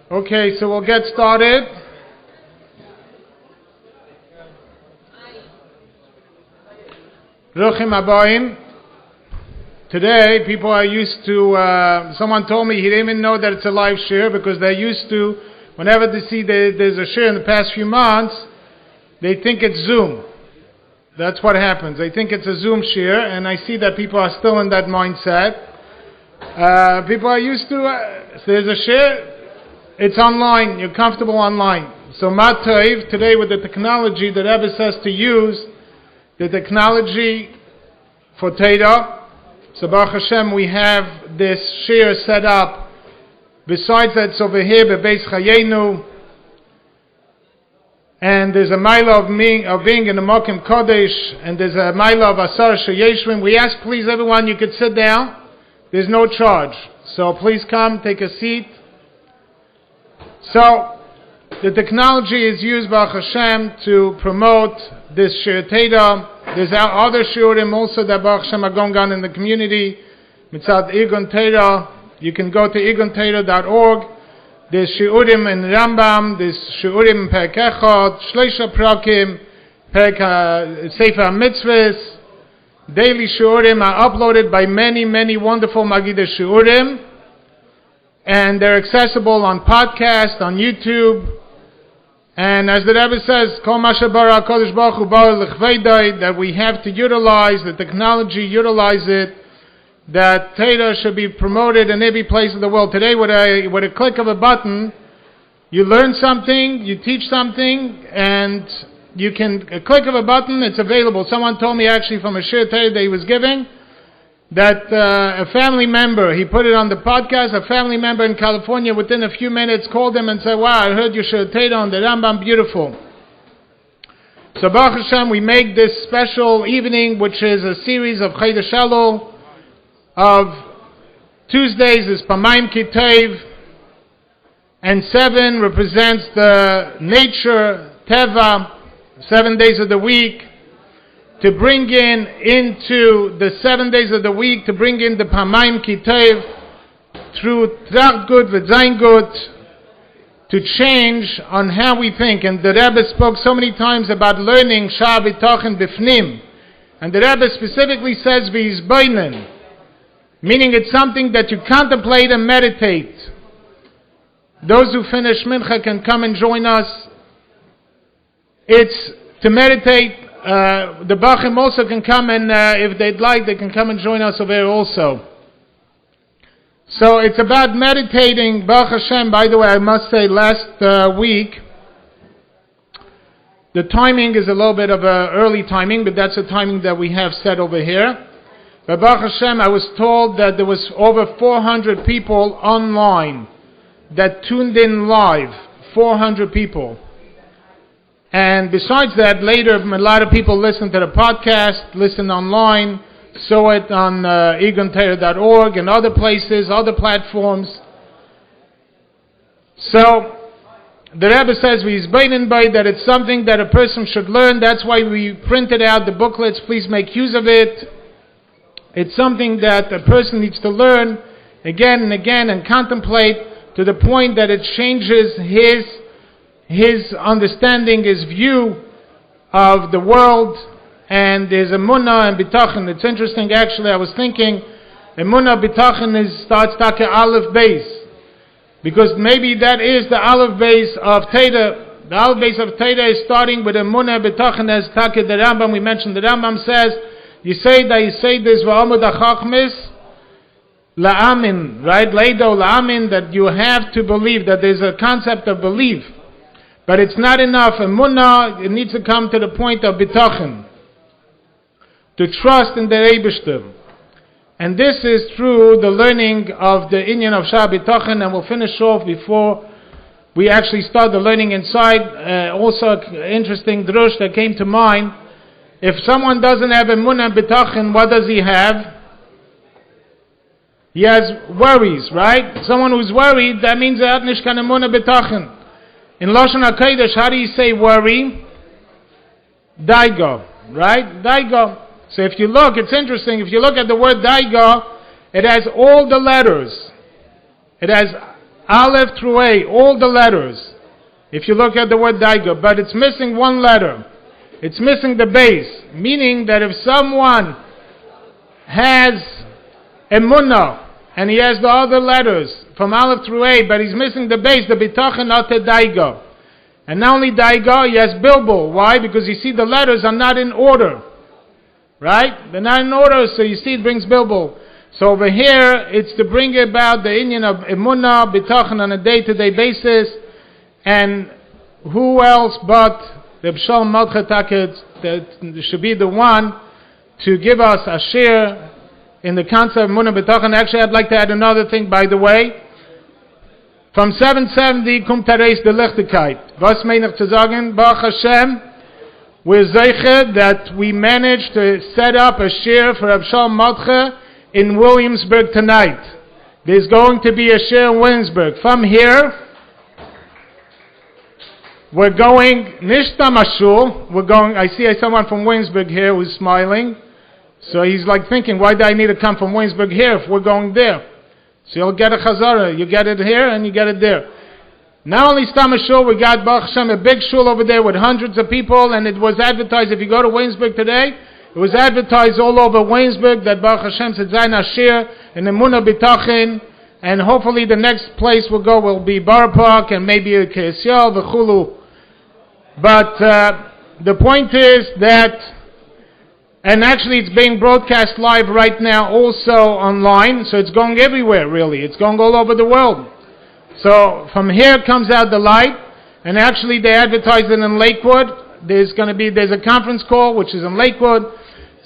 Okay, so we'll get started. Ruchim Abayim. Today, people are used to, someone told me he didn't even know that it's a live share because they're used to, whenever they see there's a share in the past few months, they think it's Zoom. That's what happens. They think it's a Zoom share, and I see that people are still in that mindset. People are used to, so there's a share, it's online, you're comfortable online. So Matayv, today with the technology that Rebbe says to use, the technology for Torah. So Baruch Hashem, we have this share set up. Besides that, it's over here, Bebeis Chayenu. And there's a mila of being in the Mokim Kodesh, and there's a mila of Asar Sheyeshrim. We ask, please, everyone, you could sit down. There's no charge. So please come, take a seat. So, the technology is used by Hashem to promote this Shir Teda. There's other Shiurim also that Baruch Hashem are going on in the community. Mitzad Igun Teda. You can go to igunteda.org. There's Shiurim in Rambam. There's Shiurim in Perek Echad, Shleisha Prakim, Sefer HaMitzvahs. Daily Shiurim are uploaded by many, many wonderful Magidei Shiurim. And they're accessible on podcast, on YouTube. And as the Rebbe says, Kol Masha Bara HaKadosh Baruch Hu Bara L'Chveidai, that we have to utilize the technology, utilize it, that Torah should be promoted in every place in the world. Today, with a click of a button, you learn something, you teach something, and you can, a click of a button, it's available. Someone told me actually from a shir Torah that he was giving, that a family member, he put it on the podcast, a family member in California within a few minutes called him and said, wow, I heard your shir Torah on the Rambam, beautiful. So Baruch Hashem, we make this special evening, which is a series of Chodesh Elul, of Tuesdays is Pamayim Kitev, and 7 represents the nature, Teva, 7 days of the week, to bring into the 7 days of the week, to bring in the Pamayim Kitev through Tracht Gut V'Zayin Gut, to change on how we think. And the Rebbe spoke so many times about learning Shaar Habitachon Bifnim. And the Rebbe specifically says V'Yizboinen, meaning it's something that you contemplate and meditate. Those who finish Mincha can come and join us. It's to meditate. The Bachim also can come and, if they'd like, they can come and join us over there also. So it's about meditating. Baruch Hashem, by the way, I must say last week, the timing is a little bit of an early timing, but that's the timing that we have set over here. But Baruch Hashem, I was told that there was over 400 people online that tuned in live. 400 people. And besides that, later a lot of people listened to the podcast, listened online, saw it on igunteda.org and other places, other platforms. So, the Rebbe says, that it's something that a person should learn. That's why we printed out the booklets. Please make use of it. It's something that a person needs to learn again and again and contemplate to the point that it changes his understanding, his view of the world, and there's Emunah and Bitachon. It's interesting, actually, I was thinking, Emunah, Bitachon starts Taka Aleph Beis, because maybe that is the Aleph Beis of Torah. The Aleph Beis of Torah is starting with Emunah, Bitachon, as Taka the Rambam, we mentioned the Rambam says, you say this, V'amud alchemist, la'amin, right? Leido la'amin, that you have to believe, that there's a concept of belief. But it's not enough. Emunah, it needs to come to the point of Bitachon, to trust in the Eibishter. And this is through the learning of the inyan of Shaar Habitachon, and we'll finish off before we actually start the learning inside. Also, interesting drush that came to mind. If someone doesn't have Emunah and Bitachon, what does he have? He has worries, right? Someone who's worried, that means that nishkan Emunah Bitachon. In Lashon HaKodesh, how do you say worry? Daigo, right? Daigo. So if you look, it's interesting, if you look at the word Daigo, it has all the letters. It has Aleph through A, all the letters. If you look at the word daiga, but it's missing one letter. It's missing the base, meaning that if someone has Emunah, and he has the other letters from Aleph through A, but he's missing the base, the Bitachon not a daiga. And not only daiga, he has bilbul. Why? Because you see the letters are not in order. Right? They're not in order, so you see it brings bilbul. So over here, it's to bring about the inyan of Emunah, Bitachon on a day-to-day basis. And who else but Rabbi Sholom Mordechai that should be the one to give us a share in the concept of Emunah Bitachon. Actually, I'd like to add another thing, by the way. From 770 kommt Teres de Lichtigkeit. Was meine ich zu sagen? Baruch Hashem, we're zeicher that we managed to set up a share for Rabbi Sholom Mordechai in Williamsburg tonight. There's going to be a share in Williamsburg. From here, we're going, Nishta Mashul, I see someone from Williamsburg here who's smiling. So he's like thinking, why do I need to come from Williamsburg here if we're going there? So you'll get a chazara. You get it here and you get it there. Not only Stam Shul, we got Baruch Hashem, a big shul over there with hundreds of people, and it was advertised. If you go to Williamsburg today, it was advertised all over Williamsburg that Baruch Hashem said Zayin Ashir and Emunah Bitachon, and hopefully the next place we'll go will be Borough Park and maybe a KSL, the Chulu. But the point is that, and actually it's being broadcast live right now also online, so it's going everywhere really. It's going all over the world. So from here comes out the light, and actually they advertise it in Lakewood. There's a conference call which is in Lakewood.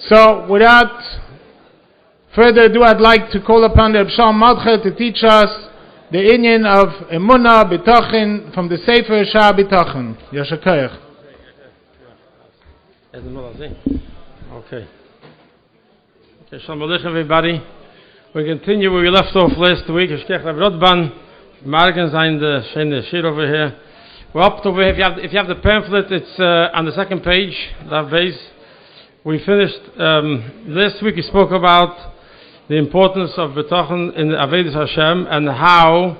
So without further ado, I'd like to call upon Rabbi Sholom Mordechai to teach us the inyan of Emunah Bitachon from the Sefer Shaar Habitachon. Yasher Koach. Okay, Sholom Mordechai, everybody. We continue where we left off last week. Morgen zijn de Shiur over here. We're up to over here. If you have the pamphlet, it's on the second page, that base. We finished, last week we spoke about the importance of Bitachon in the Avodas Hashem and how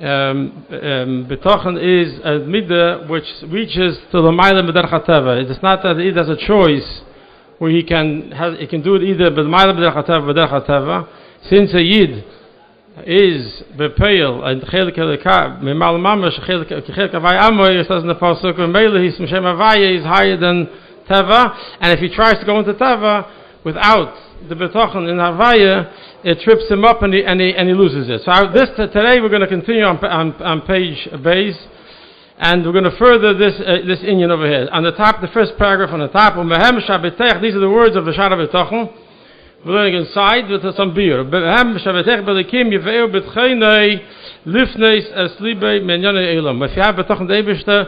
Bitachon is a midah which reaches to the Ma'ila B'derech HaTeva. It's not that he has a choice where he can do it either B'Ma'ila B'derech HaTeva, B'derech HaTeva. Since a Yid is bepeil and chelik elika mimal mamash chelik avay amoy, it says in the pasuk Mele his Shem Avaya is higher than Teva, and if he tries to go into Teva without the Bitachon in Avaya, it trips him up and he loses it. So today we're going to continue on page base, and we're going to further this inyan over here. On the top, the first paragraph on the top, these are the words of the Shaar Habitachon. We're learning inside with some beer. If you have Bitachon Deibishter,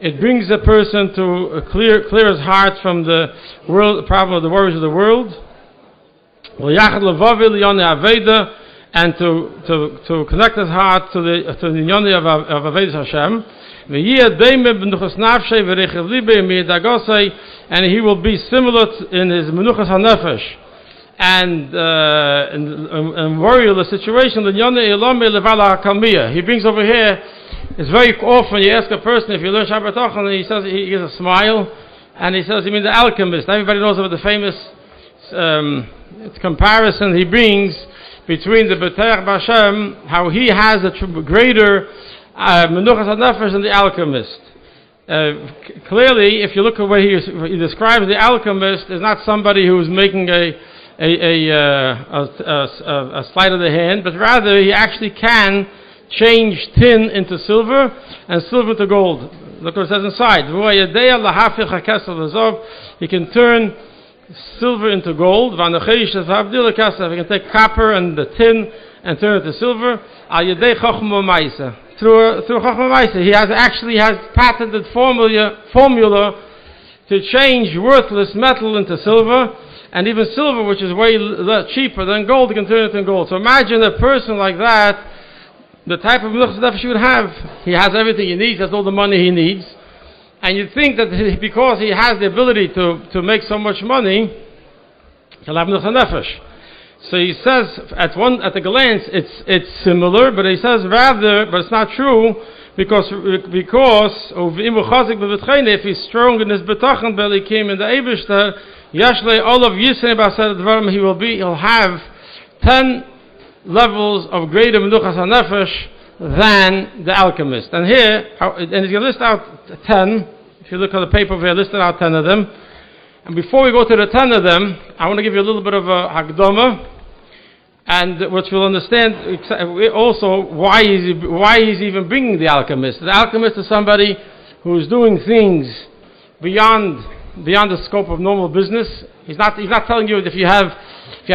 it brings a person to clear his heart from the world, the problem of the worries of the world, and to connect his heart to the Yoni of Avodas Hashem. And he will be similar in his Menuchas HaNefesh and worry the situation. He brings over here, it's very often you ask a person if you learn Shaar Habitachon, and he says, he gives a smile, and he says, you mean the alchemist. Everybody knows about the famous comparison he brings between the B'terech B'Hashem, how he has a greater Menuchas HaNefesh than the alchemist. Clearly, if you look at the way he describes the alchemist, is not somebody who is making a sleight of the hand, but rather he actually can change tin into silver and silver to gold. Look what it says inside. He can turn silver into gold. He can take copper and the tin and turn it to silver. Through Chochmah Maisa, he has patented formula to change worthless metal into silver, and even silver, which is way cheaper than gold, can turn it into gold. So imagine a person like that, the type of Menuchas HaNefesh he would have. He has everything he needs, has all the money he needs, and you'd think that because he has the ability to make so much money, he'll have Menuchas HaNefesh. So he says at a glance it's similar, but he says rather, but it's not true, because if he's strong in his Bitachon belly came in the Eibishter, Yashle all of Yisrael Basar Dvarim, he'll have 10 levels of greater Menuchas HaNefesh than the alchemist. And here, and he's going to list out 10. If you look at the paper over here, listed out 10 of them. And before we go to the 10 of them, I want to give you a little bit of a Hagdama, and which you'll understand also why he's even bringing the alchemist. The alchemist is somebody who's doing things beyond the scope of normal business. He's not telling you that if you have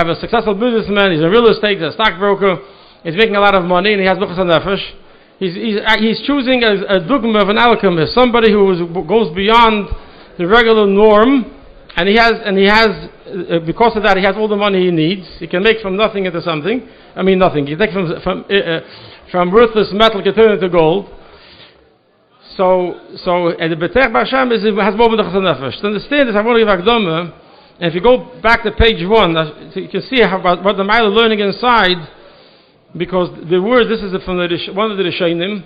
a successful businessman, he's in real estate, he's a stockbroker, he's making a lot of money, and he has Menuchas HaNefesh. He's choosing a dogma of an alchemist, somebody who goes beyond the regular norm, and he has because of that he has all the money he needs. He can make from nothing into something. I mean nothing. He can take from worthless metal, can turn it into gold. So and the Betech B'Hashem has more Menuchas HaNefesh. To understand this, I want to give Akdama. And if you go back to page 1, you can see what the Ma'ila learning inside, because the words, this is from one of the Rishonim,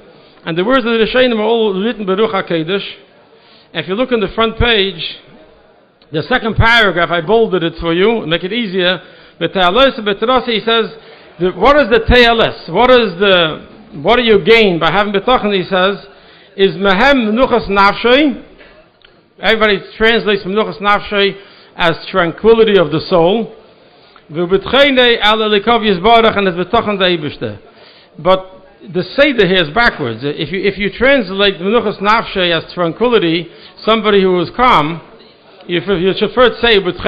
and the words of the Rishonim are all written by Ruach HaKodesh. And if you look on the front page, the second paragraph, I bolded it for you, make it easier. He says, what is the TLS? What do you gain by having Bitachon? He says, is Mehem Menuchas Nafshei. Everybody translates Menuchas Nafshei as tranquility of the soul. But the Seder here is backwards. If you translate Menuchas Nafshei as tranquility, somebody who is calm, you should first say first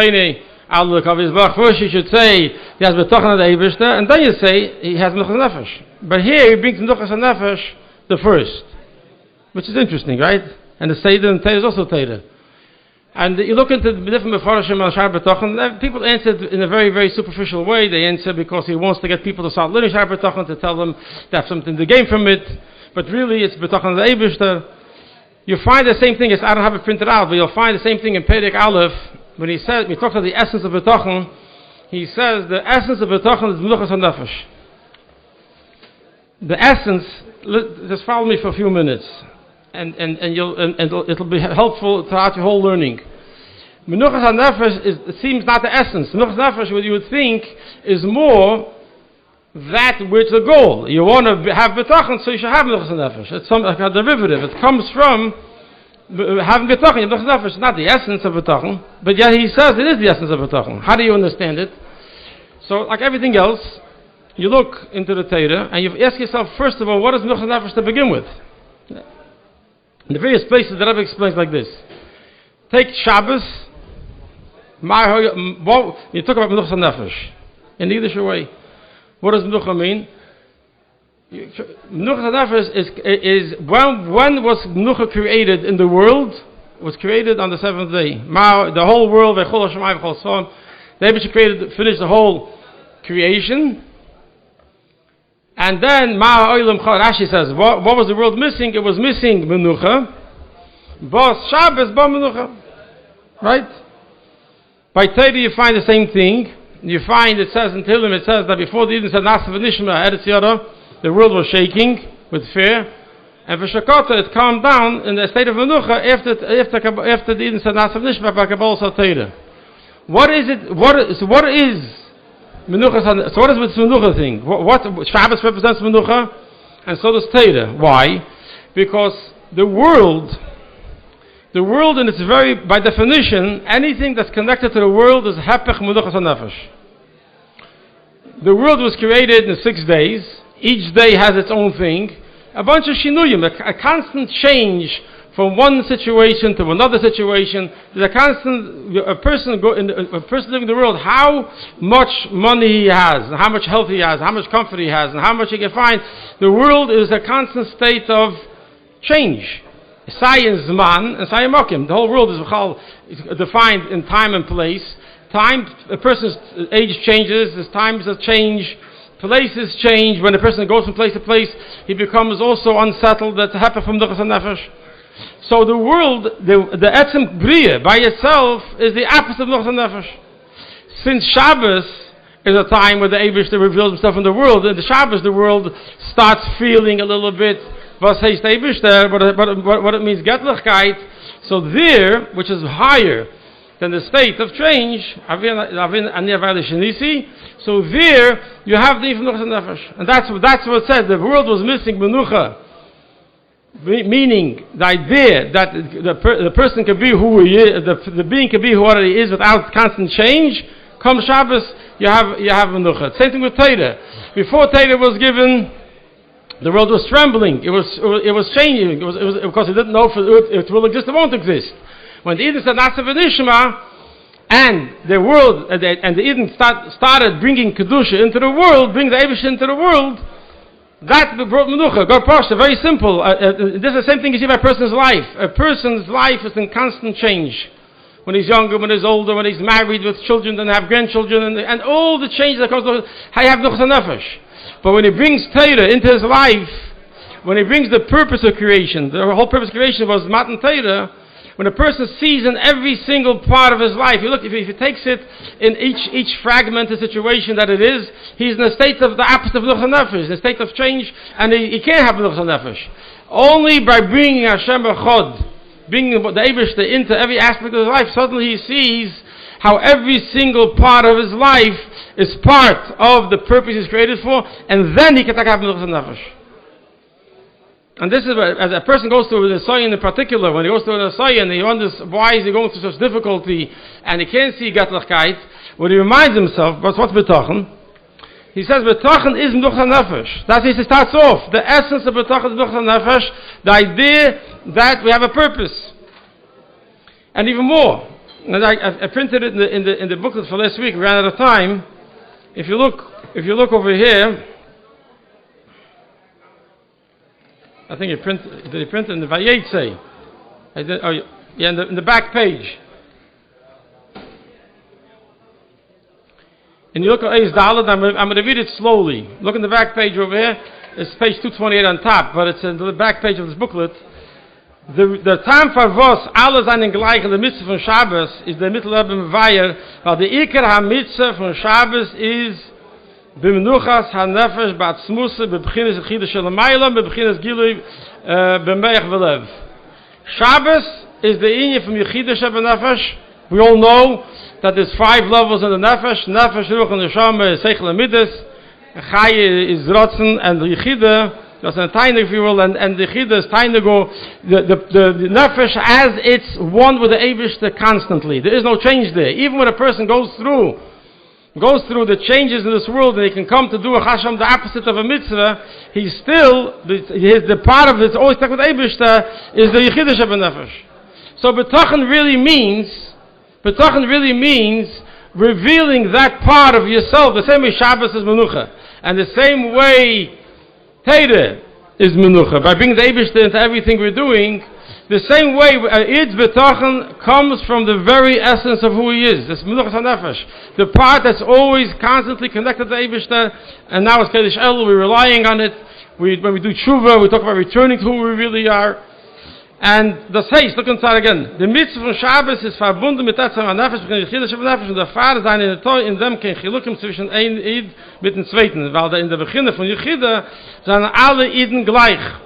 you should say he has Bitachon the Eibishter, and then you say he has Menuchas Nefesh. But here he brings Menuchas Nefesh the first, which is interesting, right? And the Seder and Torah is also Torah. And you look into the different Mefarshim on Shaar Habitachon, people answered in a very, very superficial way. They answer because he wants to get people to start learning Shaar Habitachon, to tell them they have something to gain from it. But really it's Bitachon the Eibishter. You find the same thing, I don't have it printed out, but you'll find the same thing in Perek Aleph, when he talks about the essence of Bitachon. He says the essence of Bitachon is Menuchas HaNefesh. The essence, just follow me for a few minutes. And it'll be helpful throughout your whole learning. Menuchas HaNefesh it seems not the essence. Menuchas HaNefesh, what you would think, is more that which the goal. You want to have Bitachon, so you should have Menuchas HaNefesh. It's like a derivative. It comes from having Bitachon. Menuchas HaNefesh is not the essence of Bitachon, but yet he says it is the essence of Bitachon. How do you understand it? So, like everything else, you look into the Torah and you ask yourself, first of all, what is Menuchas HaNefesh to begin with? In the various places, the Rebbe explains like this. Take Shabbos. You talk about Menuchas HaNefesh in the Yiddish way. What does Menucha mean? Menuchas HaNefesh is when was Menucha created in the world? It was created on the seventh day. The whole world, the Rebbe finished the whole creation. And then Rashi says, what was the world missing? It was missing Menucha. Bas Shabbos, Ba Menucha. Right? By Torah you find the same thing. You find, it says in Tehillim, it says that before the Eden said Nasa v'nishma Eretz Yada, the world was shaking with fear. And for Shakota it calmed down in the state of Menucha after the Eden said Nasa v'nishma by Kabbalah Torah. What is it? What is Menucha? So what is this Menucha thing? What Shabbos represents Menucha, and so does Torah. Why? Because the world in its very, by definition, anything that's connected to the world is Hepech Menuchas HaNefesh. The world was created in 6 days. Each day has its own thing. A bunch of shinuyim, a constant change from one situation to another situation. There's a person living in the world, how much money he has, and how much health he has, how much comfort he has, and how much he can find. The world is a constant state of change. Science man and Sayamokim. The whole world is defined in time and place. Time, a person's age changes, his times change, places change. When a person goes from place to place, he becomes also unsettled. That's happen from Menuchas HaNefesh. So the world, the Etzem Bria by itself is the opposite of Menuchas HaNefesh. Since Shabbos is a time where the Eibishter reveals himself in the world. In the Shabbos, the world starts feeling a little bit was heißt Eibishter, what it means Göttlichkeit. So there, which is higher than the state of change, so there you have the Menuchas Nefesh. And that's what it says. The world was missing Menucha. Meaning the idea that the person can be who he is, the being can be who he is without constant change. Come Shabbos, you have Menucha. Same thing with Torah. Before Torah was given, the world was trembling. It was changing. It was because it didn't know if it will exist or won't exist. When the Eden said Nasav Nishma, and the world and the Eden started bringing kedusha into the world, bring the Eibush into the world. That brought Menucha. God Pasha, very simple. This is the same thing you see by a person's life. A person's life is in constant change. When he's younger, when he's older, when he's married with children and have grandchildren, and all the changes that comes to I have Menuchas Nefesh. But when he brings Torah into his life, when he brings the purpose of creation, the whole purpose of creation was Matan Torah. When a person sees in every single part of his life, if he takes it in each fragmented situation that it is, he's in a state of the opposite of Menuchas Nefesh, in a state of change, and he can't have Menuchas Nefesh. Only by bringing Hashem Echad, bringing the Eibishter into every aspect of his life, suddenly he sees how every single part of his life is part of the purpose he's created for, and then he can have Menuchas Nefesh. And this is as a person goes through the Soyin in particular, when he goes through the Soyin and he wonders why is he going through such difficulty and he can't see Göttlichkeit, when he reminds himself, what's Bitachon? He says Bitachon is Menuchas Nefesh. That's how he starts off. The essence of Bitachon is Menuchas Nefesh, the idea that we have a purpose. And even more, and I printed it in the booklet for last week, we ran out of time. If you look over here, I think did he print it in the Vayetze? In the back page. And you look at Eis Dalet, I'm going to read it slowly. Look in the back page over here. It's page 228 on top, but it's in the back page of this booklet. The time for was alles einen gleich in der Mitzvah von Shabbos is the Mitteleben Weiher, weil die Iker HaMitzvah von Shabbos is B'menuchas HaNefesh B'atzmusa B'b'chinas Chidah Sholom Mordechai B'b'chinas Gilui B'meich V'lev. Shabbos is the inyan from Yechidah Shebenefesh. We all know that there's 5 levels in the Nefesh. Nefesh, Ruach, and Neshama is Seichel and Midas. Chai is Rotzen, and the Yechidah, that's a tiny, if you will, and the Yechidah is tiny go. The Nefesh as it's one with the Eibishter constantly. There is no change there. Even when a person goes through the changes in this world and he can come to do a chasham, the opposite of a mitzvah, he's still, the part of it's always stuck with Eibishter is the Yechidah Shebenefesh. So Bitachon really means revealing that part of yourself, the same way Shabbos is Menucha, and the same way Torah is Menucha, by bringing the Eibishter into everything we're doing. The same way, Id Bitachon comes from the very essence of who he is. This Menuchas HaNefesh, the part that's always constantly connected to Eibishter, and now it's Kedesh El, we're relying on it. When we do tshuva, we talk about returning to who we really are. And das heißt, look inside again, the mitzvah von Shabbos ist verbunden mit Etzem HaNefesh, mit der Yechidah Shebenefesh, und der Vater sein in der Torah, in dem kein Chilukim zwischen ein Id mit dem Zweiten, weil in der Beginne von Yechidah sind alle Iden gleich.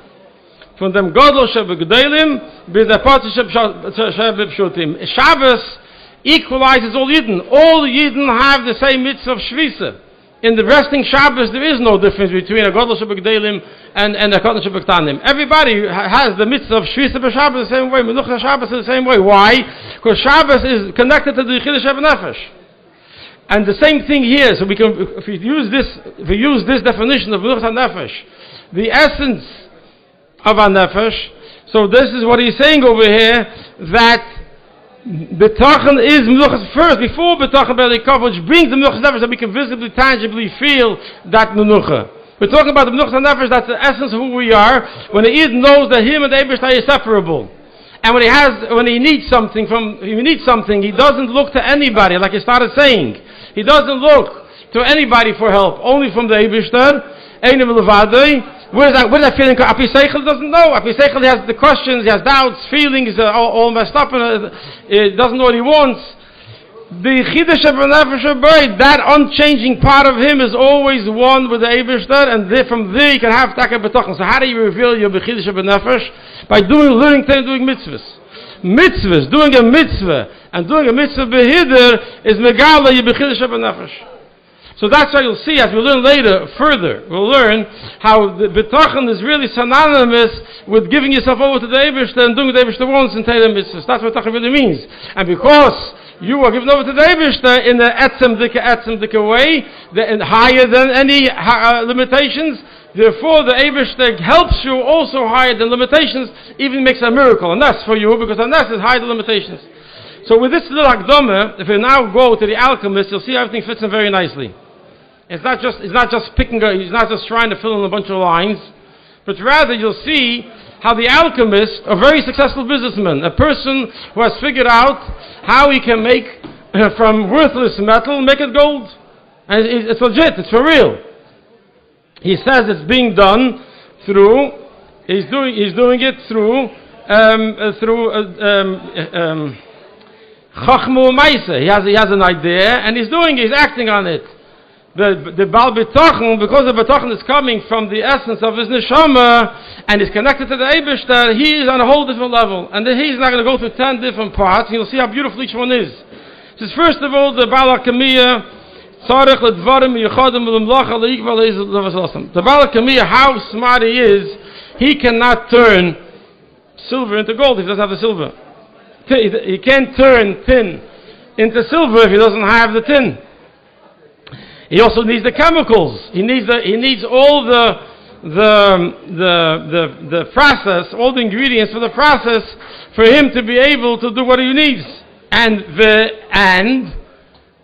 Von dem Godel Shebegdelim bis der Potz Shebepshutim. Shabbos equalizes all Yidden. All Yidden have the same mitzvah of Shvisa. In the resting Shabbos, there is no difference between a Godel Shebegdelim and a Katan Shebektanim. Everybody has the mitzvah of Shvisa b'Shabbos the same way. Menuchas Shabbos is the same way. Why? Because Shabbos is connected to the Yechidah Shebenefesh. And the same thing here. So if we use this definition of Menuchas HaNefesh, the essence of our nefesh. So this is what he's saying over here, that Bitachon is Menuchas first, before Bitachon Belikov, which brings the Menuchas nefesh that we can visibly, tangibly feel that Menucha. We're talking about the Menuchas nefesh, that's the essence of who we are, when the Yid knows that him and the Eibishter are inseparable. And when he needs something, he doesn't look to anybody, like he started saying. He doesn't look to anybody for help, only from the Eibishter. Einem Levadei. Where is that feeling? Api Seichel doesn't know. Api Seichel has the questions, he has doubts, feelings, all messed up, and he doesn't know what he wants. The Chidush B'Nefesh Habayis, that unchanging part of him is always one with the Eibishter, and from there you can have Taka Bitachon. So how do you reveal your Chidush B'Nefesh? By learning Torah and doing mitzvahs. Mitzvahs, doing a mitzvah, and doing a mitzvah Behider is Megala your Chidush B'Nefesh. So that's why you'll see, as we learn later, further, we'll learn how the Bitachon is really synonymous with giving yourself over to the Eibishter and doing what the Eibishter wants and Torah mitzvahs. That's what Bitachon really means. And because you are given over to the Eibishter in the etzem dika way, higher than any limitations. Therefore, the Eibishter helps you also higher than limitations, even makes a miracle. And that's for you, because unless it's higher than limitations. So with this little akdama, if we now go to the alchemist, you'll see everything fits in very nicely. He's not just trying to fill in a bunch of lines, but rather you'll see how the alchemist, a very successful businessman, a person who has figured out how he can make from worthless metal, make it gold. And it's legit, it's for real. He says it's being done through, he's doing it through Chachmu Maisa. He has an idea, and he's acting on it. The Baal Bitachon, because the Bitachon is coming from the essence of his neshama and is connected to the Eibishter, he is on a whole different level. And then he's not going to go through 10 different parts. You'll see how beautiful each one is. This is first of all the Baal Hakamiya, Tzarech Ledvarim Yechadim L'Mlacha L'Ikva L'Izlav. The Baal Hakamiya, how smart he is, he cannot turn silver into gold if he doesn't have the silver. He can't turn tin into silver if he doesn't have the tin. He also needs the chemicals. He needs all the process, all the ingredients for the process, for him to be able to do what he needs. And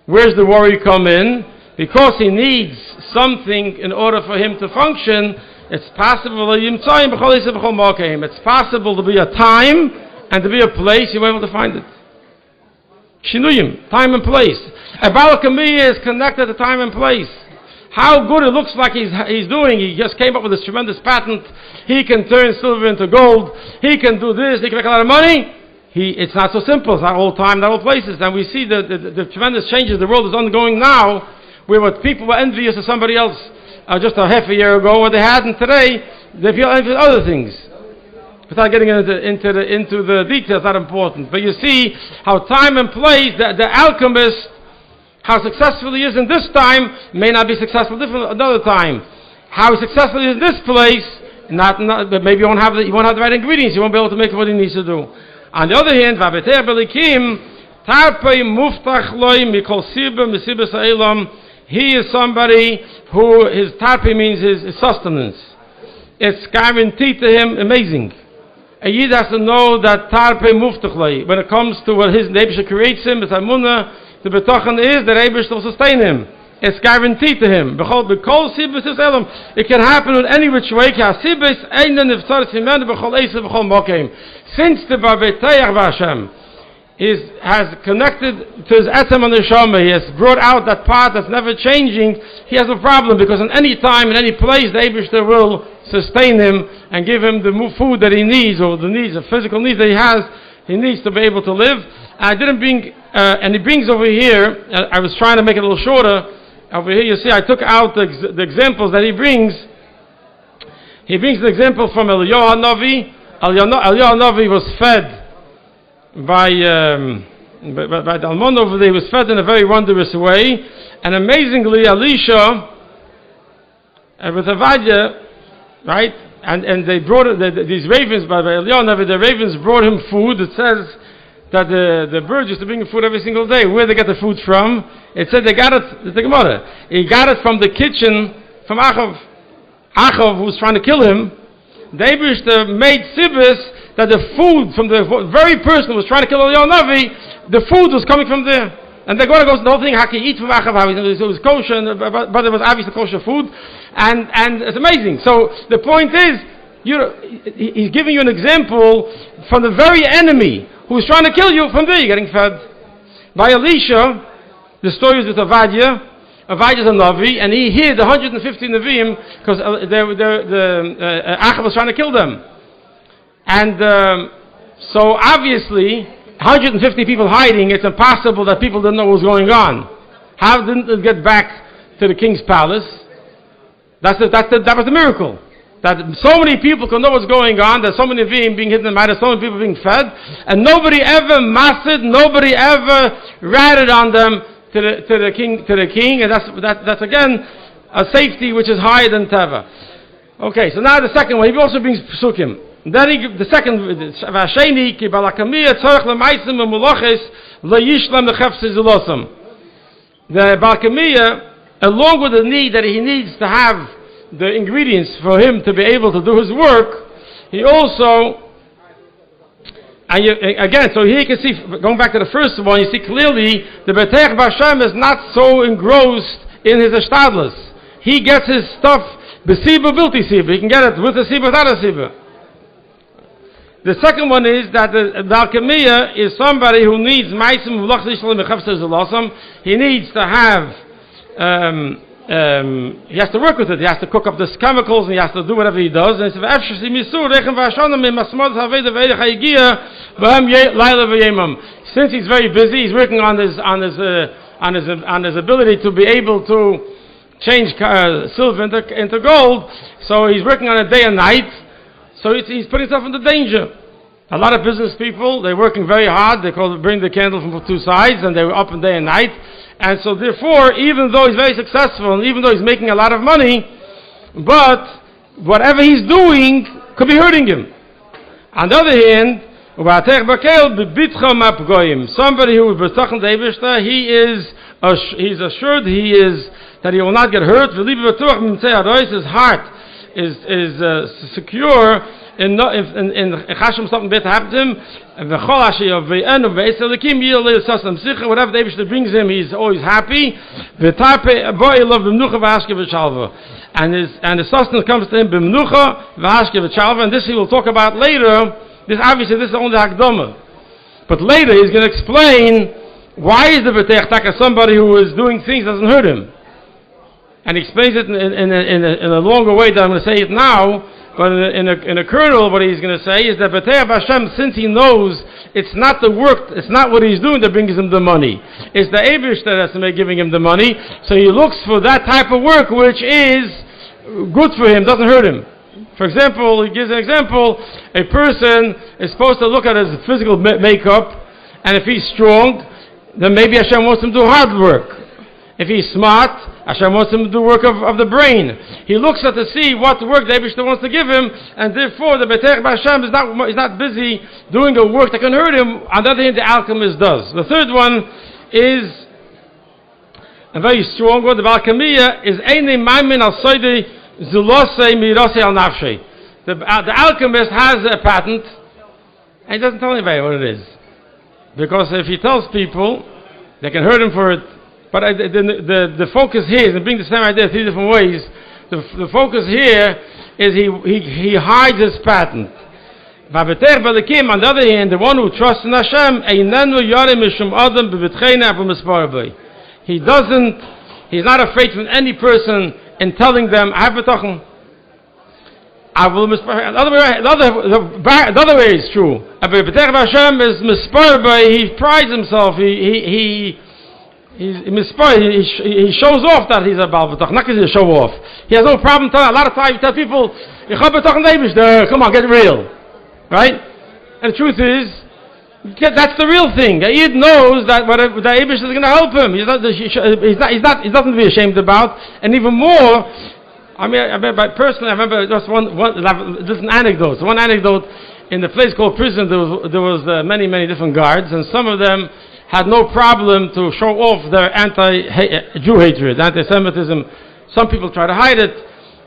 where's the worry come in? Because he needs something in order for him to function. It's possible. It's possible to be a time and to be a place you're able to find it. Shiurim, time and place. A Baal Hakamiya is connected to time and place. How good it looks like he's doing. He just came up with this tremendous patent. He can turn silver into gold. He can do this. He can make a lot of money. It's not so simple. It's not all time, not all places. And we see the tremendous changes the world is undergoing now, where what people were envious of somebody else just a half a year ago, what they had, and today they feel envious of other things. Without getting into the details, not important. But you see how time and place, the alchemist, how successful he is in this time, may not be successful another time. How successful he is in this place, but maybe he won't have the right ingredients. He won't be able to make what he needs to do. On the other hand, he is somebody who, his tarpe means his sustenance. It's guaranteed to him, amazing. A Yid has to know that tarpe muftachlei. When it comes to what his Eibishter creates him, it's Emunah, the Bitachon is that Eibishter will sustain him. It's guaranteed to him. It can happen in any which way. Since the Babetayach Vashem has connected to his etzem and neshama, he has brought out that part that's never changing, he has a problem, because in any time, in any place, the Eibishter will sustain him and give him the food that he needs, or the physical needs that he has. He needs to be able to live. I didn't bring, and he brings over here, I was trying to make it a little shorter. Over here you see I took out the examples that he brings. He brings the example from Eliyahu Hanavi. Eliyahu Hanavi was fed by the Almon over there. He was fed in a very wondrous way. And amazingly, Elisha, with Avadia, right? And they brought these ravens, by Eliyahu Hanavi, the ravens brought him food. It says that the birds used to bring him food every single day. Where they get the food from? It said they got it, the Gemara. He got it from the kitchen, from Achav. Achav, who was trying to kill him, the Eibishter made sibis that the food from the very person who was trying to kill Eliyahu Hanavi, the food was coming from there. And the Gemara goes the whole thing, how can you eat from Achav? It was kosher, but it was obviously kosher food. And it's amazing. So the point is, he's giving you an example from the very enemy who's trying to kill you. From there you're getting fed. By Elisha, the story is with Avadia. Avadia is a Navi, and he hid 150 Nevi'im because Achav was trying to kill them. And so obviously, 150 people hiding, it's impossible that people didn't know what was going on. How didn't it get back to the king's palace? That was the miracle. That so many people could know what's going on, that so many being hidden in the matter, so many people being fed, and nobody ever mastered, nobody ever ratted on them to the king, and that's again a safety which is higher than Teva. Okay, so now the second one, he also brings Psukim. Then the second, Vasheni ki balakamiya tzarich lemaitzim v'moloches leyishlam lechefse zulosam. The balakamiya, along with the need that he needs to have the ingredients for him to be able to do his work, he also, again, so here you can see, going back to the first one, you see clearly the Betech Bashem is not so engrossed in his ashtadlis. He gets his stuff b'siba bilti siba. He can get it with a siba, without a siba. The second one is that the alchemist is somebody who needs ma'asim v'lachs yishlam b'chafsez z'lasam. He needs to have, he has to work with it. He has to cook up the chemicals, and he has to do whatever he does. And since he's very busy, he's working on his ability to be able to change silver into gold. So he's working on it day and night. So he's putting himself into danger. A lot of business people, they're working very hard. They bring the candle from two sides, and they're up day and night. And so therefore, even though he's very successful, and even though he's making a lot of money, but whatever he's doing could be hurting him. On the other hand, somebody who is Bitachon Deibishta, he's assured that he will not get hurt. His heart is secure in Chashem something bad to happen to him. Whatever the Eibishter brings him, he's always happy. And his sustenance comes to him and this he will talk about later. This is only Hakdama. But later he's going to explain why is the Betech Taka somebody who is doing things doesn't hurt him. And he explains it in a longer way than I'm going to say it now. But in a kernel, what he's going to say is that B'teach Hashem, since he knows it's not the work, it's not what he's doing that brings him the money. It's the Eibishter that's giving him the money. So he looks for that type of work which is good for him, doesn't hurt him. For example, he gives an example, a person is supposed to look at his physical makeup, and if he's strong, then maybe Hashem wants him to do hard work. If he's smart, Hashem wants him to do work of the brain. He looks at to see what work the Eibishter wants to give him, and therefore the Betech Hashem is not busy doing a work that can hurt him. On the other hand, the alchemist does. The third one is a very strong one. The alchemist is Einei Maimin al Soidei Zulosei Mirosei al Nafshei. The alchemist has a patent, and he doesn't tell anybody what it is. Because if he tells people, they can hurt him for it. But the focus here is, and bring the same idea three different ways, the focus here is he hides his patent. On the other hand, the one who trusts in Hashem, he's not afraid from any person in telling them, I have Bitachon. The other way is true. Hashem is he prides himself, he shows off that he's a Baal Bitachon, not because he show off. He has no problem telling. A lot of times you tell people, come on, get real. Right? And the truth is, that's the real thing. The Yid knows that the Eibush is going to help him. He's nothing to be ashamed about. And even more, I remember just just an anecdote. One anecdote, in the place called prison, there was many different guards, and some of them had no problem to show off their anti-Jew hatred, anti-Semitism. Some people try to hide it.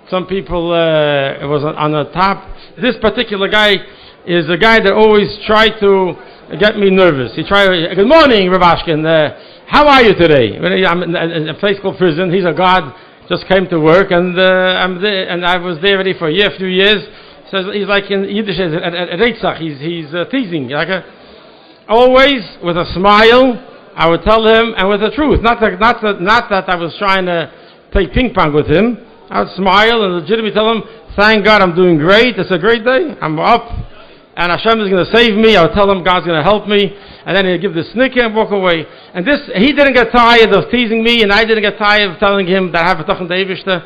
Some people, it was on the top. This particular guy is a guy that always tried to get me nervous. He tried, good morning, Rubashkin. How are you today? I'm in a place called prison. He's a guard, just came to work, and I'm there, and I was there already for a few years. So he's like in Yiddish, at Reitzach, he's teasing, always with a smile. I would tell him, and with the truth, not that I was trying to play ping pong with him. I would smile and legitimately tell him, thank God I'm doing great. It's a great day. I'm up. and Hashem is going to save me. I'll tell him God's going to help me, and then he'll give the snicker and walk away. And he didn't get tired of teasing me, and I didn't get tired of telling him that I have Bitachon Deivishter.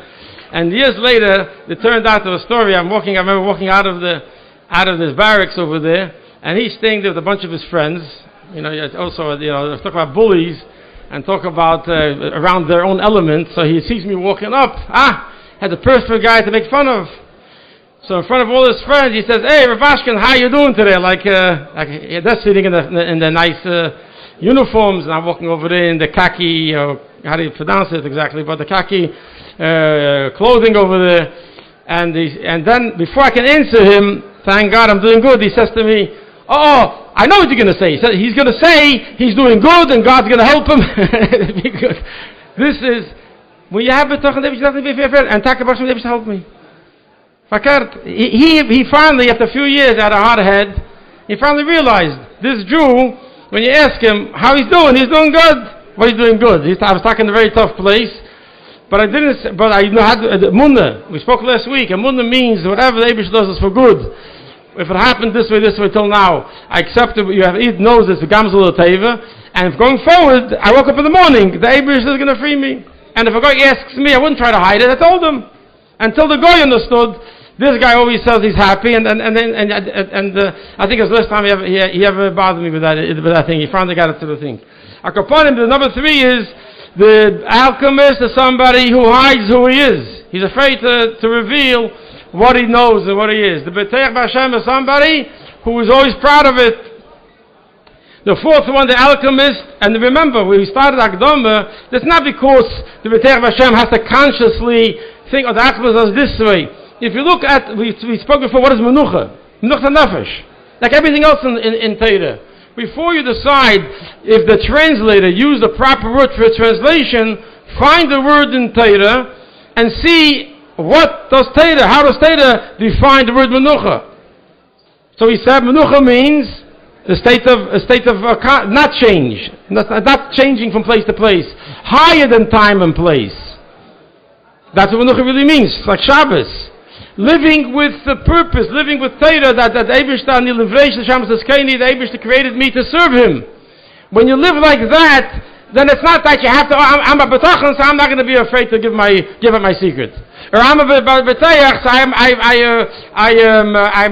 And years later, it turned out to a story. I remember walking out of this barracks over there, and he's staying there with a bunch of his friends. Also, talk about bullies and talk about around their own element. So he sees me walking up. Had the perfect guy to make fun of. So in front of all his friends, he says, "Hey, Rubashkin, how you doing today?" Like they're sitting in the nice uniforms, and I'm walking over there in the khaki. How do you pronounce it exactly? But the khaki clothing over there. And then before I can answer him, thank God I'm doing good. He says to me, "Oh, I know what you're going to say." He said he's going to say he's doing good and God's going to help him. Because this is when you have Bitachon, and talk about something to help me. He finally, after a few years, had a hard head. He finally realized this Jew. When you ask him how he's doing good. Well, he's doing good. I was stuck in a very tough place, but I know how to. Emunah. We spoke last week. Emunah means whatever the Eibush does is for good. If it happened this way till now, I accept it. You have Eid knows it's the Gamzel of Teva, and if going forward, I woke up in the morning. The Eibush is going to free me. And if a guy asks me, I wouldn't try to hide it. I told him until the guy understood. This guy always says he's happy, and I think it was the last time he ever bothered me with that thing. He finally got it to the thing. The number 3 is the alchemist is somebody who hides who he is. He's afraid to reveal what he knows and what he is. The B'teich B'Hashem is somebody who is always proud of it. The 4th one, the alchemist, and remember, when we started Akdama, that's not because the B'teich B'Hashem has to consciously think, the alchemist does this way. If you look at, we spoke before, what is Menucha? Menucha Nefesh. Like everything else in Torah. Before you decide if the translator used the proper word for translation, find the word in Torah and see how does Torah define the word Menucha? So he said Menucha means a state of not change, not changing from place to place, higher than time and place. That's what Menucha really means. It's like Shabbos. Living with the purpose, living with Torah, that Eibishter and the Eibishter created me to serve him. When you live like that, then it's not that you have to, I'm a Bitachon, so I'm not going to be afraid to give up my secret. Or I'm a B'tayach, so I'm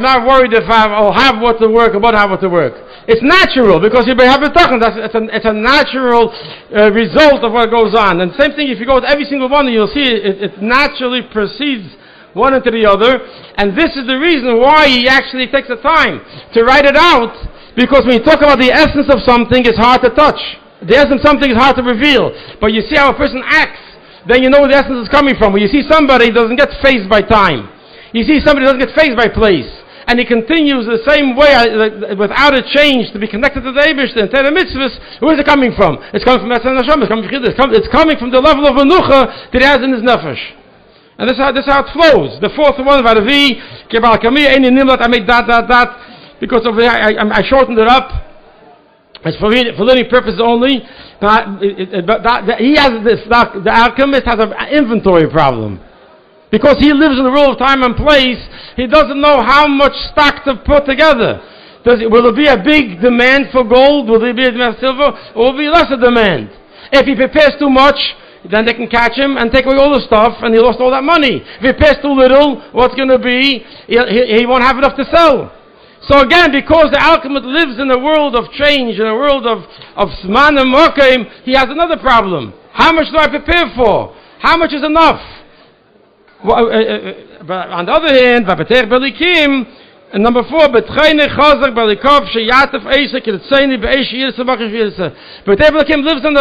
not worried if I'll have what to work or won't have what to work. It's natural, because you have Bitachon, it's a natural result of what goes on. And same thing, if you go with every single one, you'll see it naturally proceeds one into the other, and this is the reason why he actually takes the time to write it out, because when you talk about the essence of something, it's hard to touch. The essence of something is hard to reveal, but you see how a person acts, then you know where the essence is coming from. When you see somebody doesn't get fazed by time, you see somebody doesn't get fazed by place, and he continues the same way without a change to be connected to the Eibishter and Torah mitzvahs, where is it coming from? It's coming from Etzem Hashem, it's coming from the level of Menucha that he has in his nefesh. And this is how it flows. The 4th one, Varavi, Kebal Kamiyah, Eini Nimlat, I made that, because over here I shortened it up. It's for learning purposes only. The alchemist has an inventory problem. Because he lives in the world of time and place, he doesn't know how much stock to put together. Will there be a big demand for gold? Will there be a demand for silver? Or will there be lesser demand? If he prepares too much, then they can catch him and take away all the stuff, and he lost all that money. If he pays too little, what's going to be? He won't have enough to sell. So again, because the alchemist lives in a world of change, in a world of Zman and Mokim, he has another problem. How much do I prepare for? How much is enough? But on the other hand, and number 4, Betchene Chazak Balikov Sheyatef Eisek Yitzeni Beish Yirsa Bakish Yirsa. But Eibishter lives in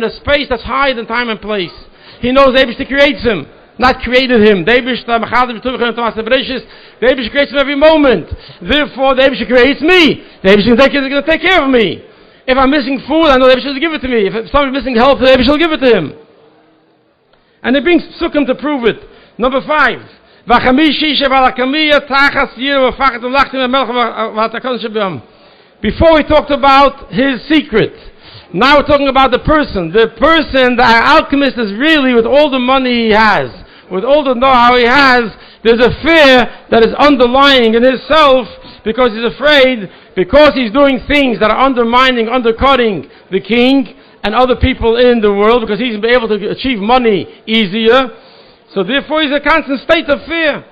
a space that's higher than time and place. He knows Eibishter creates him, not created him. The Eibishter creates him every moment. Therefore, the Eibishter creates me. The Eibishter is going to take care of me. If I'm missing food, I know the Eibishter will give it to me. If somebody's missing help, the Eibishter will give it to him. And he brings Sukkim to prove it. Number 5. Before we talked about his secret, now we're talking about the person. The alchemist is really, with all the money he has, with all the know-how he has, there's a fear that is underlying in himself because he's afraid, because he's doing things that are undercutting the king and other people in the world, because he's been able to achieve money easier. So therefore he's in a constant state of fear.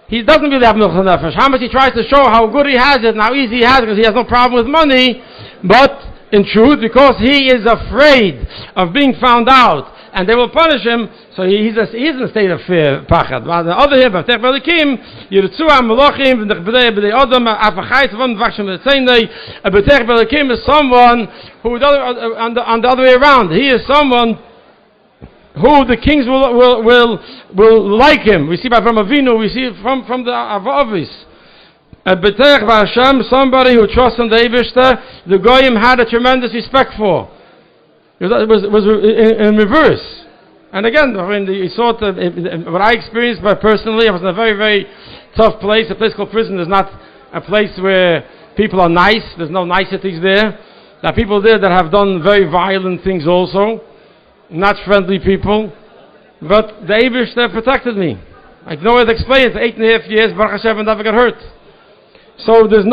He doesn't really have milchus nefesh. How much he tries to show how good he has it and how easy he has it because he has no problem with money, but in truth, because he is afraid of being found out and they will punish him, so he's in a state of fear, pachad. On the other hand, Bitachon Belikim, Yirtzu HaMelachim, V'nechbedei B'dei Adam, Afachayt Von V'achshem V'tzeynei, a Bitachon Belikim is someone who, on the other way around, he is someone who the kings will like him. We see by Avraham Avinu, we see from the Avavis. A Bitach Hashem, somebody who trusts in the Eibishter, the Goyim had a tremendous respect for. It was in reverse. And again, when you saw what I experienced personally, I was in a very, very tough place. A place called prison is not a place where people are nice. There's no niceties there. There are people there that have done very violent things also. Not friendly people. But the Eibishter protected me. I know how to explain it. 8.5 years, Baruch Hashem, I never got hurt. So there's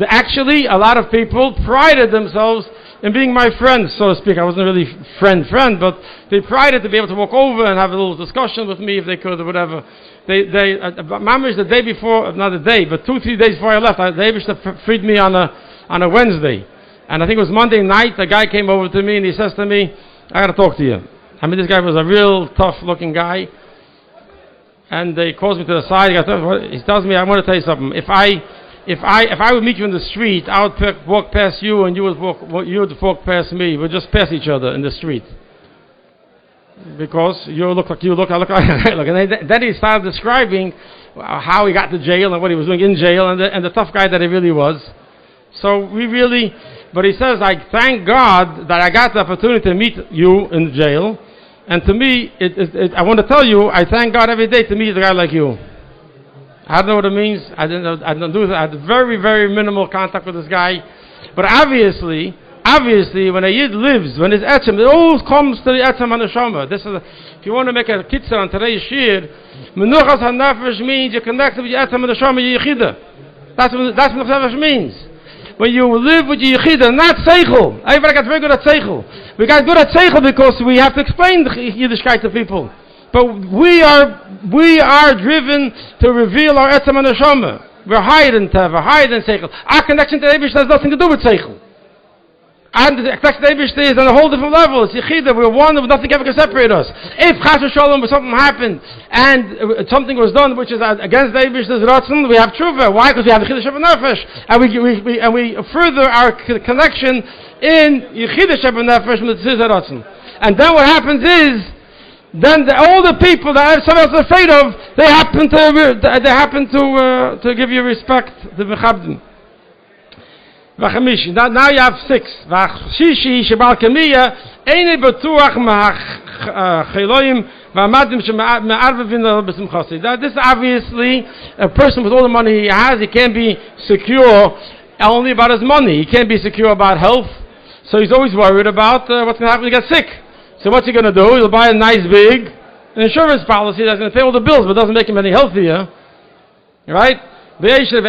actually a lot of people prided themselves in being my friends, so to speak. I wasn't really friend, but they prided to be able to walk over and have a little discussion with me if they could or whatever. Mamish the day before, not the day, but 2-3 days before I left, they freed me on a Wednesday. And I think it was Monday night, a guy came over to me and he says to me, I got to talk to you. I mean, this guy was a real tough looking guy. And he calls me to the side. He tells me, I want to tell you something. If I would meet you in the street, I would walk past you, and you would walk past me. We'd just pass each other in the street because you look like I look. And then he started describing how he got to jail and what he was doing in jail, and the tough guy that he really was. So but he says, I thank God that I got the opportunity to meet you in jail. And to me, I want to tell you, I thank God every day to meet a guy like you. I don't know what it means. I didn't do that. I had very, very minimal contact with this guy. But obviously, when a Yid lives, when his etzem, it always comes to the etzem and the shama. If you want to make a kitzur on today's shiur, menuchas hanefesh means you're connected with your etzem and the shama, your yichida. That's what nefesh means. When you live with your yichida, not seichel. Everybody got very good at seichel. We got good at seichel because we have to explain the Yiddishkeit to people. But we are driven to reveal our etzem and neshama. We're higher than teva, higher than seichel. Our connection to the Eibishter has nothing to do with seichel. And the connection to the Eibishter is on a whole different level. It's yichida. We're one. Nothing ever can separate us. If Chas v'Sholom something happened and something was done which is against the Eibishter's ratzon, we have tshuva. Why? Because we have the chiddush of nefesh, and we further our connection in chiddush of nefesh with the ratzon. And then what happens is, then all the people that someone else is afraid of, they happen to give you respect, the mechabdim. Now you have 6. Shishi shebal kamiya eine betuach ma'cheloim v'amadim she'ma'arvevin b'simchasi. Now this obviously, a person with all the money he has, he can't be secure only about his money. He can't be secure about health. So he's always worried about what's going to happen when he gets sick. So what's he going to do? He'll buy a nice big insurance policy that's going to pay all the bills, but doesn't make him any healthier. Right? If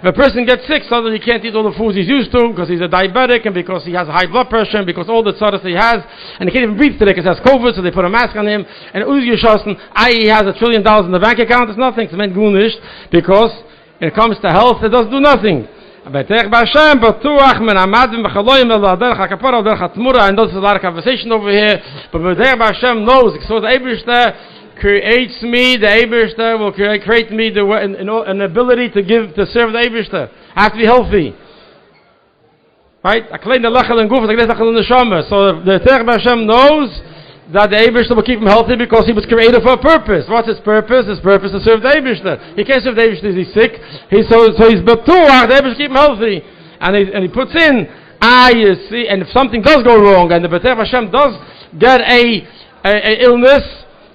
a person gets sick, suddenly he can't eat all the foods he's used to because he's a diabetic and because he has high blood pressure and because all the tzaras he has, and he can't even breathe today because he has COVID, so they put a mask on him. And he has $1 trillion in the bank account. It's nothing. It's meant gunished because when it comes to health, it doesn't do nothing. And there's a lot of conversation over here, but Hashem knows, so the Eibishter creates me, the Eibishter will create me an ability to serve the Eibishter. I have to be healthy. Right? So the Hashem knows that the Eibishter will keep him healthy because he was created for a purpose. What's his purpose? His purpose is to serve the Eibishter. He can't serve the Eibishter if he's sick. So he's betuach, the Eibishter keep him healthy. And he puts in, you see, and if something does go wrong, and the Bitachon Hashem does get a illness,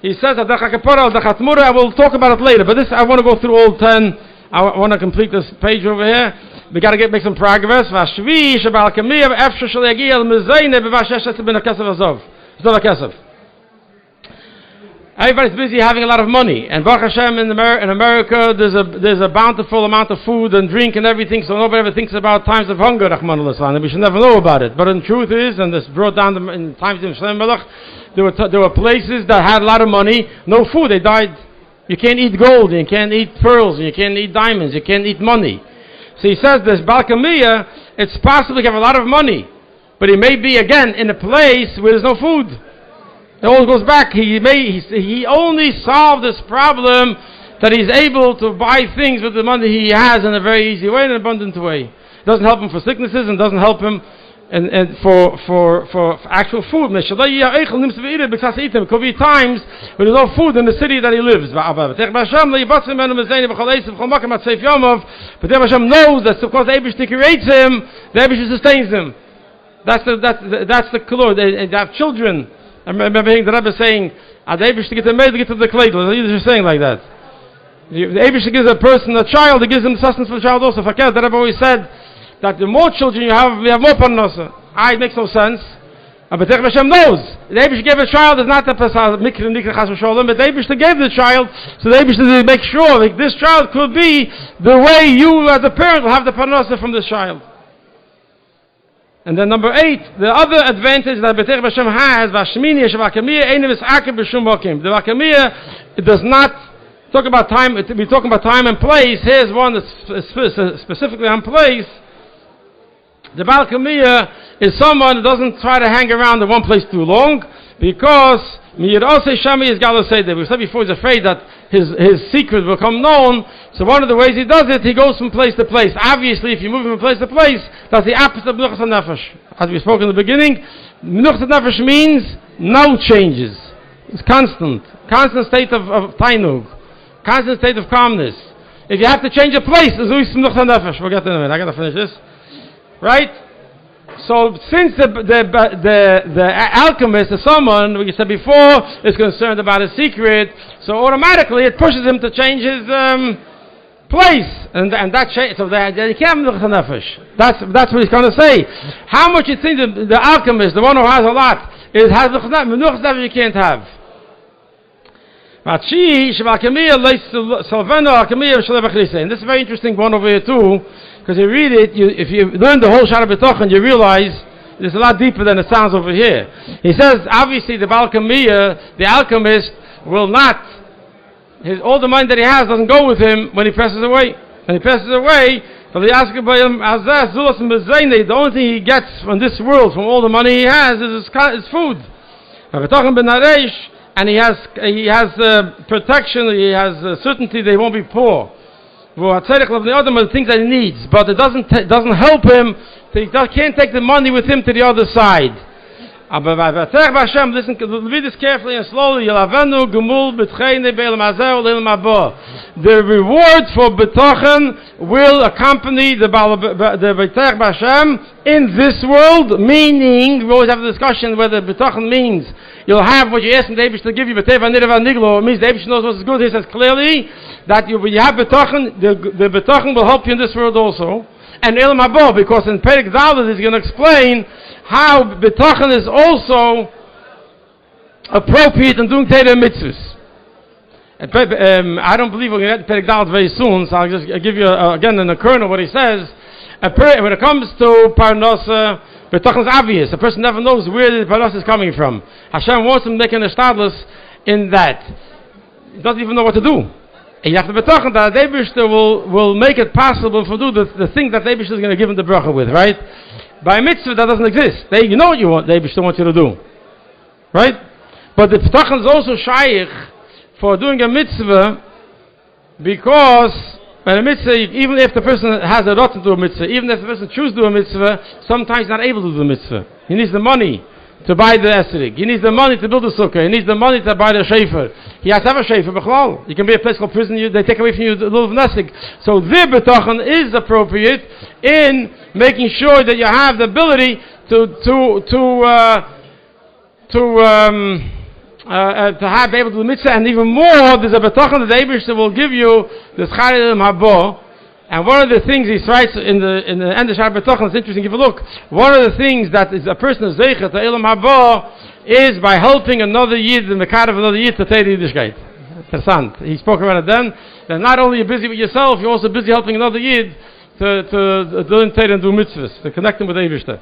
he says, I will talk about it later, but this, I want to go through all 10. I want to complete this page over here. We got to make some progress. Everybody's busy having a lot of money, and Baruch Hashem in America there's a bountiful amount of food and drink and everything, so nobody ever thinks about times of hunger, Rahman al-Islam, and we should never know about it. But the truth is, and this brought down in times of Sholom Melech, there were places that had a lot of money, no food, they died. You can't eat gold, you can't eat pearls, you can't eat diamonds, you can't eat money. So he says this, Balkamiyah, it's possible to have a lot of money, but he may be again in a place where there's no food. It always goes back. He only solved this problem that he's able to buy things with the money he has in a very easy way, in an abundant way. It doesn't help him for sicknesses and doesn't help him and for actual food. There could be times when there's no food in the city that he lives. But Hashem knows that because the Eibishter creates him, the Eibishter sustains him. That's the klur. They have children. I remember hearing the Rebbe saying, "The Eibishter get the maid to get to the kleitel." He's saying like that. The Eibishter gives a person a child, he gives him sustenance for the child also. The Rebbe always said that the more children you have more parnasa. It makes no sense. But Hashem knows. The Eibishter gave a child is not a mikra chas v'sholom, but the Eibishter gave the child, so the Eibishter to make sure that this child could be the way you as a parent will have the parnasa from this child. And then number 8, the other advantage that B'terech Hashem has, Vashmini Shavakamiya Einim Is'akev B'Shum Mokim. The Vakamiya, it does not talk about time. We're talking about time and place. Here's one that's specifically on place. The Balkamiya is someone who doesn't try to hang around in one place too long, because Miyirose Shami is Galo Seder. We said before he's afraid that his secret will become known. So one of the ways he does it, he goes from place to place. Obviously, if you move from place to place, that's the opposite of Menuchas HaNefesh. As we spoke in the beginning, Menuchas HaNefesh means no changes. It's constant state of tainug, constant state of calmness. If you have to change a place, it's always Menuchas HaNefesh. We'll get to it in a minute. I gotta finish this. Right? So since the alchemist is someone, we said before, is concerned about his secret, so automatically it pushes him to change his place, and that change. So he can't have nefesh. That's what he's going to say. How much you think the alchemist, the one who has a lot, has nefesh you can't have. And this is a very interesting one over here too. Because you read it, if you learn the whole Shaar Habitachon, you realize it's a lot deeper than it sounds over here. He says, obviously, the alchemist, will not, all the money that he has doesn't go with him when he passes away. When he passes away, the only thing he gets from this world, from all the money he has, is food. And he has protection, he has certainty that he won't be poor. The things that he needs, but it doesn't help him. He can't take the money with him to the other side. Listen, read this carefully and slowly. The reward for Bitachon will accompany the B'terech Hashem in this world, meaning, we always have a discussion whether Bitachon means you'll have what you ask the Eibush to give you, but it means the Eibush knows what's good. He says clearly that when you have Bitachon, the Bitachon will help you in this world also. And Elam Haba, because in Perek Dalet he's going to explain how Bitachon is also appropriate in doing Torah mitzvahs. I don't believe we're going to get Perek Dalet very soon, so I'll just give you again in the kernel what he says. When it comes to Parnasa, Bitachon is obvious. A person never knows where the Parnasa is coming from. Hashem wants him to make an established in that. He doesn't even know what to do. And you have to Bitachon that the Eibishter will make it possible for do the thing that the Eibishter is going to give him the bracha with, right? By a mitzvah that doesn't exist. You know what you want, the Eibishter wants you to do. Right? But the Bitachon is also shaykh for doing a mitzvah, because when a mitzvah, even if the person has a right to do a mitzvah, even if the person chooses to do a mitzvah, sometimes he's not able to do the mitzvah. He needs the money to buy the esrig. He needs the money to build the sukkah. He needs the money to buy the shefer. He has to have a shefer, b'chlal. You can be a place called prison, they take away from you the little nesig. So the Bitachon is appropriate in making sure that you have the ability to be able to do the mitzvah, and even more, there's a Bitachon that the Eibishter will give you, the Shaar Habitachon. And one of the things he writes in the end of Shaar Habitachon, it's interesting, if you look, one of the things that is a person is zeicher to Elam Haba, is by helping another Yid, the Mekar of another Yid, to take the Yiddishkeit. Interessant. He spoke about it then. That not only you're busy with yourself, you're also busy helping another Yid to do and do mitzvahs, to connect him with Eivishter.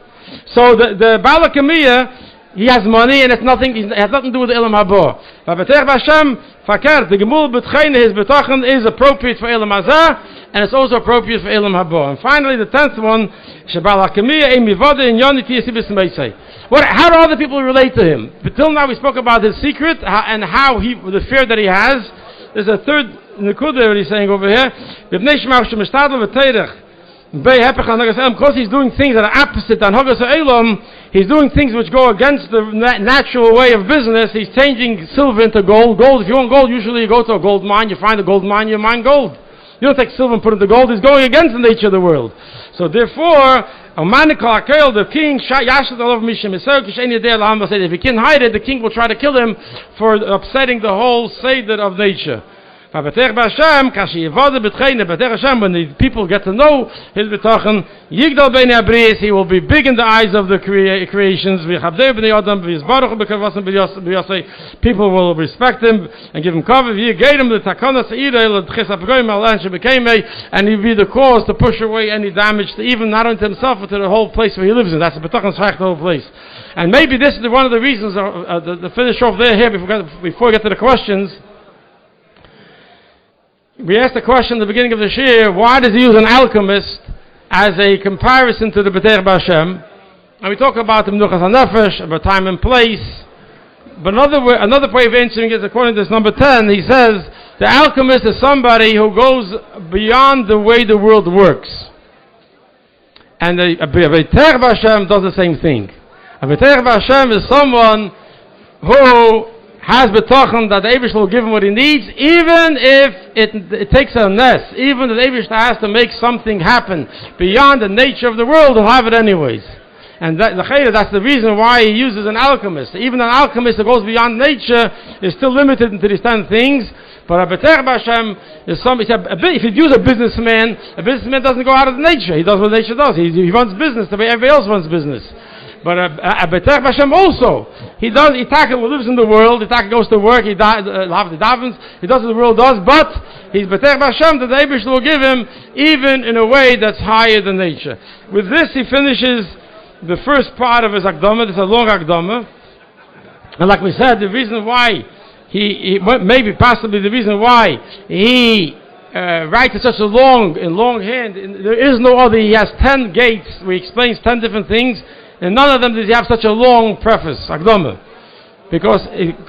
So the Baal HaKamiyah, he has money and it has nothing to do with the Elam Haba. But B'tech B'Hashem, fakert, the Gemul B'tchayne, his Bitachon is appropriate for Elam Hazah, and it's also appropriate for Elam Haba. And finally, the 10th one, Shebal HaKamiyah, Ein Mivode, in Yoniti Yesibis Meisei. How do other people relate to him? But till now we spoke about his secret and how the fear that he has. There's a third Nekuda that he's saying over here. Because he's doing things that are opposite on Hagas Elam, he's doing things which go against the natural way of business. He's changing silver into gold. If you want gold, usually you go to a gold mine, you find a gold mine, you mine gold. You don't take silver and put it into gold. He's going against the nature of the world. So therefore, the king, if he can't hide it, the king will try to kill him for upsetting the whole Seder of nature. When the people get to know his Bitachon, he will be big in the eyes of the creations. People will respect him and give him cover. And he'll be the cause to push away any damage to even not only to himself but to the whole place where he lives in. That's the Bitachon's the whole place. And maybe this is one of the reasons to finish off here before we get to the questions. We asked the question at the beginning of the Shiur, why does he use an alchemist as a comparison to the B'tech B'Hashem? And we talk about the Menuchas HaNefesh, about time and place. But another way of answering it, according to this number 10, he says, the alchemist is somebody who goes beyond the way the world works. And the B'tech B'Hashem does the same thing. A B'tech B'Hashem is someone who has Bitachon that the Eibishter will give him what he needs, even if it takes a nest, even if the Eibishter has to make something happen beyond the nature of the world, he'll have it anyways. And that's the reason why he uses an alchemist. Even an alchemist that goes beyond nature is still limited into these 10 things. But a B'tech B'Hashem is if you use a businessman doesn't go out of nature. He does what nature does. He runs business the way everybody else runs business. But a B'tech B'Hashem also, he lives in the world, he goes to work, he davens, he does what the world does, but he's B'tech B'Hashem that the Eibishter will give him, even in a way that's higher than nature. With this, he finishes the first part of his Akdama. This is a long Akdama. And like we said, the reason why he possibly the reason why he writes such a long hand, there is no other. He has 10 gates where he explains 10 different things. And none of them does he have such a long preface, Akdama. Because,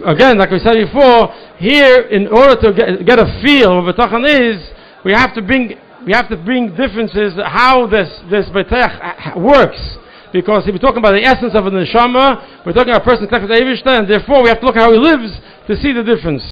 again, like we said before, here, in order to get a feel of what Bitachon is, we have to bring differences, how this Bitach works. Because if we're talking about the essence of a neshama, we're talking about a person connected to Eivishter, and therefore we have to look at how he lives to see the difference.